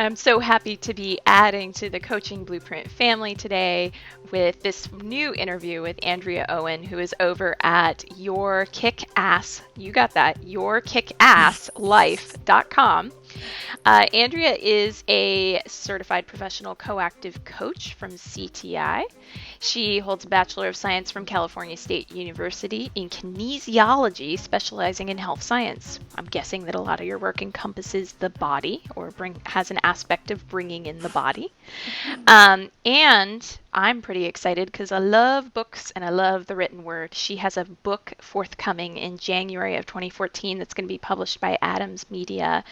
I'm so happy to be adding to the Coaching Blueprint family today with this new interview with Andrea Owen, who is over at Your Kick Ass, you got that, yourkickasslife.com. Andrea is a certified professional coactive coach from CTI. She holds a Bachelor of Science from California State University in kinesiology, specializing in health science. I'm guessing that a lot of your work encompasses the body or has an aspect of bringing in the body. And I'm pretty excited because I love books and I love the written word. She has a book forthcoming in January of 2014 that's going to be published by Adams Media.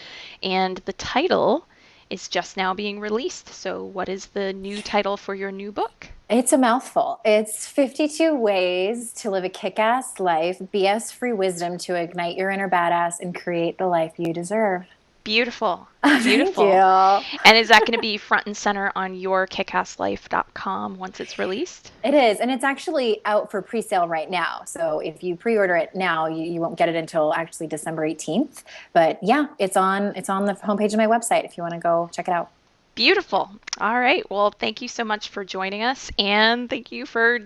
And the title is just now being released. So what is the new title for your new book? It's a mouthful. It's 52 ways to live a kick-ass life, BS-free wisdom to ignite your inner badass and create the life you deserve. Beautiful. Thank Beautiful. you. And is that going to be front and center on yourkickasslife.com once it's released? It is. And it's actually out for pre-sale right now. So if you pre-order it now, you won't get it until actually December 18th. But yeah, it's on the homepage of my website if you want to go check it out. Beautiful. All right. Well, thank you so much for joining us. And thank you for,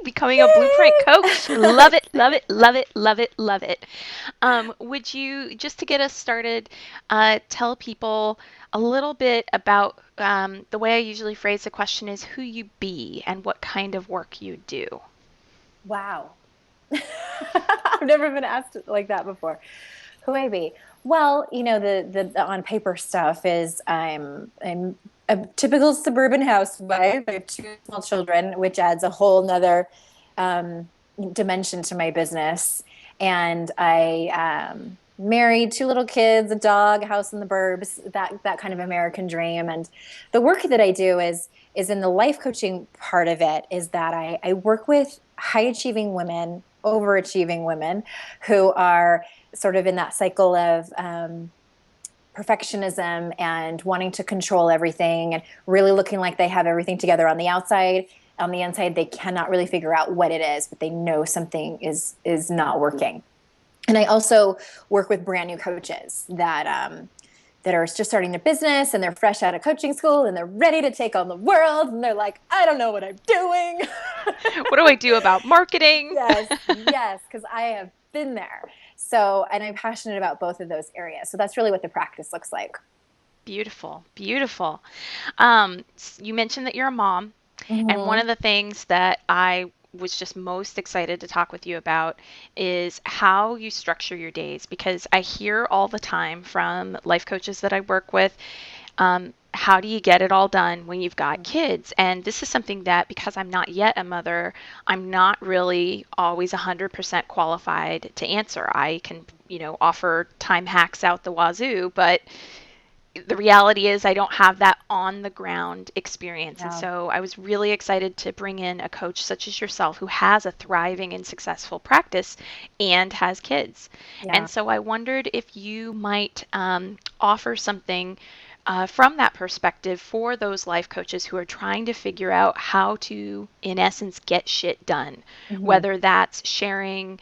becoming a Blueprint coach. Love it, love it, love it, love it, love it. Would you, just to get us started, tell people a little bit about the way I usually phrase the question is who you be and what kind of work you do? Wow. I've never been asked like that before. Who I be? Well, the on paper stuff is I'm a typical suburban housewife. I have two small children, which adds a whole nother dimension to my business. And I married, two little kids, a dog, a house in the burbs, that kind of American dream. And the work that I do is in the life coaching part of it is that I work with high achieving women, overachieving women who are sort of in that cycle of perfectionism and wanting to control everything and really looking like they have everything together on the outside. On the inside, they cannot really figure out what it is, but they know something is not working. And I also work with brand new coaches that are just starting their business and they're fresh out of coaching school and they're ready to take on the world. And they're like, I don't know what I'm doing. What do I do about marketing? Yes, because I have been there. So, and I'm passionate about both of those areas. So that's really what the practice looks like. Beautiful, beautiful. You mentioned that you're a mom, and one Mm-hmm. of the things that I was just most excited to talk with you about is how you structure your days, because I hear all the time from life coaches that I work with, how do you get it all done when you've got kids? And this is something that, because I'm not yet a mother, I'm not really always 100% qualified to answer. I can, offer time hacks out the wazoo, but the reality is I don't have that on the ground experience. And Yeah. so I was really excited to bring in a coach such as yourself who has a thriving and successful practice and has kids. Yeah. And so I wondered if you might offer something from that perspective for those life coaches who are trying to figure out how to, in essence, get shit done, Mm-hmm. whether that's sharing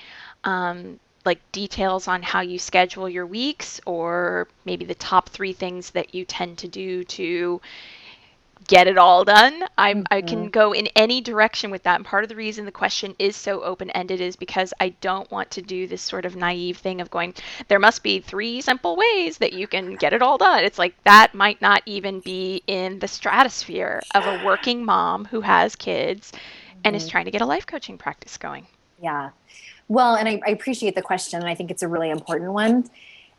like details on how you schedule your weeks or maybe the top 3 things that you tend to do to get it all done. I Mm-hmm. can go in any direction with that. And part of the reason the question is so open-ended is because I don't want to do this sort of naive thing of going, there must be 3 simple ways that you can get it all done. It's like that might not even be in the stratosphere of a working mom who has kids and is Mm-hmm. trying to get a life coaching practice going. Yeah. Well, and I appreciate the question, and I think it's a really important one.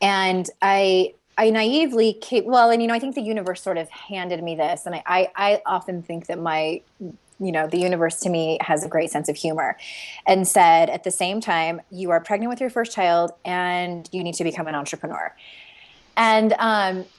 And I naively came, well, and I think the universe sort of handed me this, and I often think that the universe to me has a great sense of humor, and said at the same time, you are pregnant with your first child, and you need to become an entrepreneur. And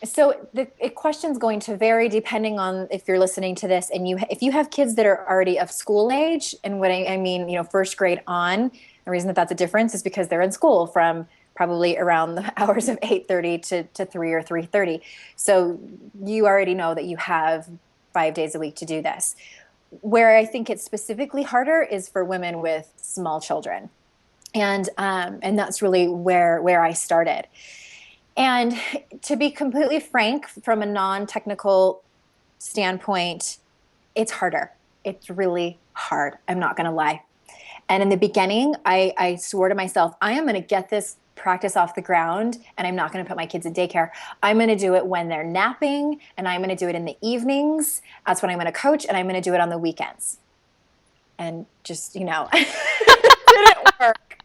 so the question's going to vary depending on if you're listening to this, and if you have kids that are already of school age, and what I mean, first grade on. The reason that that's a difference is because they're in school from probably around the hours of 8:30 to 3 or 3:30. So you already know that you have 5 days a week to do this. Where I think it's specifically harder is for women with small children, and that's really where I started. And to be completely frank, from a non-technical standpoint, it's harder. It's really hard. I'm not going to lie. And in the beginning, I swore to myself, I am going to get this practice off the ground and I'm not going to put my kids in daycare. I'm going to do it when they're napping and I'm going to do it in the evenings. That's when I'm going to coach, and I'm going to do it on the weekends. And just, it didn't work.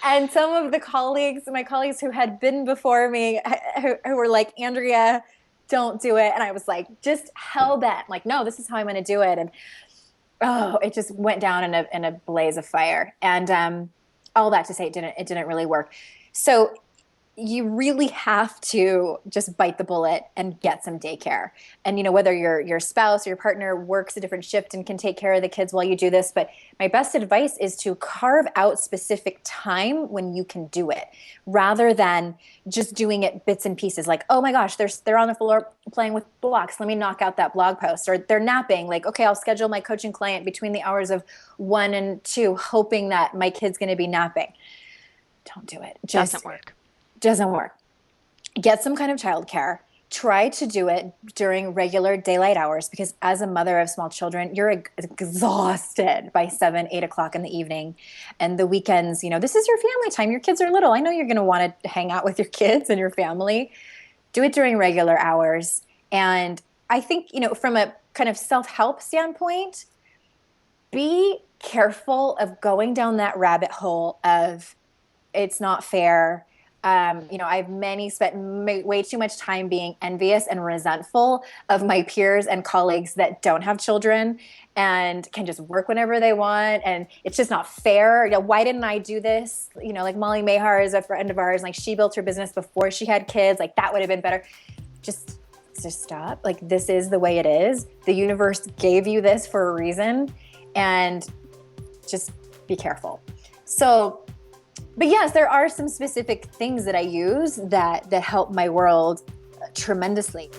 And some of the colleagues, my colleagues who had been before me, who were like, Andrea, don't do it. And I was like, just hell bent, like, no, this is how I'm going to do it. And oh, it just went down in a blaze of fire. And all that to say, it didn't really work. So you really have to just bite the bullet and get some daycare. And whether your spouse or your partner works a different shift and can take care of the kids while you do this, but my best advice is to carve out specific time when you can do it, rather than just doing it bits and pieces. Like, oh my gosh, they're on the floor playing with blocks, let me knock out that blog post. Or they're napping, like, okay, I'll schedule my coaching client between the hours of 1 and 2, hoping that my kid's going to be napping. Don't do it. Doesn't work. Doesn't work. Get some kind of childcare. Try to do it during regular daylight hours, because as a mother of small children, you're exhausted by 7, 8 o'clock in the evening. And the weekends, this is your family time. Your kids are little. I know you're going to want to hang out with your kids and your family. Do it during regular hours. And I think, from a kind of self-help standpoint, be careful of going down that rabbit hole of it's not fair. I've spent way too much time being envious and resentful of my peers and colleagues that don't have children and can just work whenever they want. And it's just not fair. Why didn't I do this? Like Molly Mahar is a friend of ours. Like, she built her business before she had kids. Like, that would have been better. Just stop. Like, this is the way it is. The universe gave you this for a reason, and just be careful. So, but yes, there are some specific things that I use that help my world tremendously.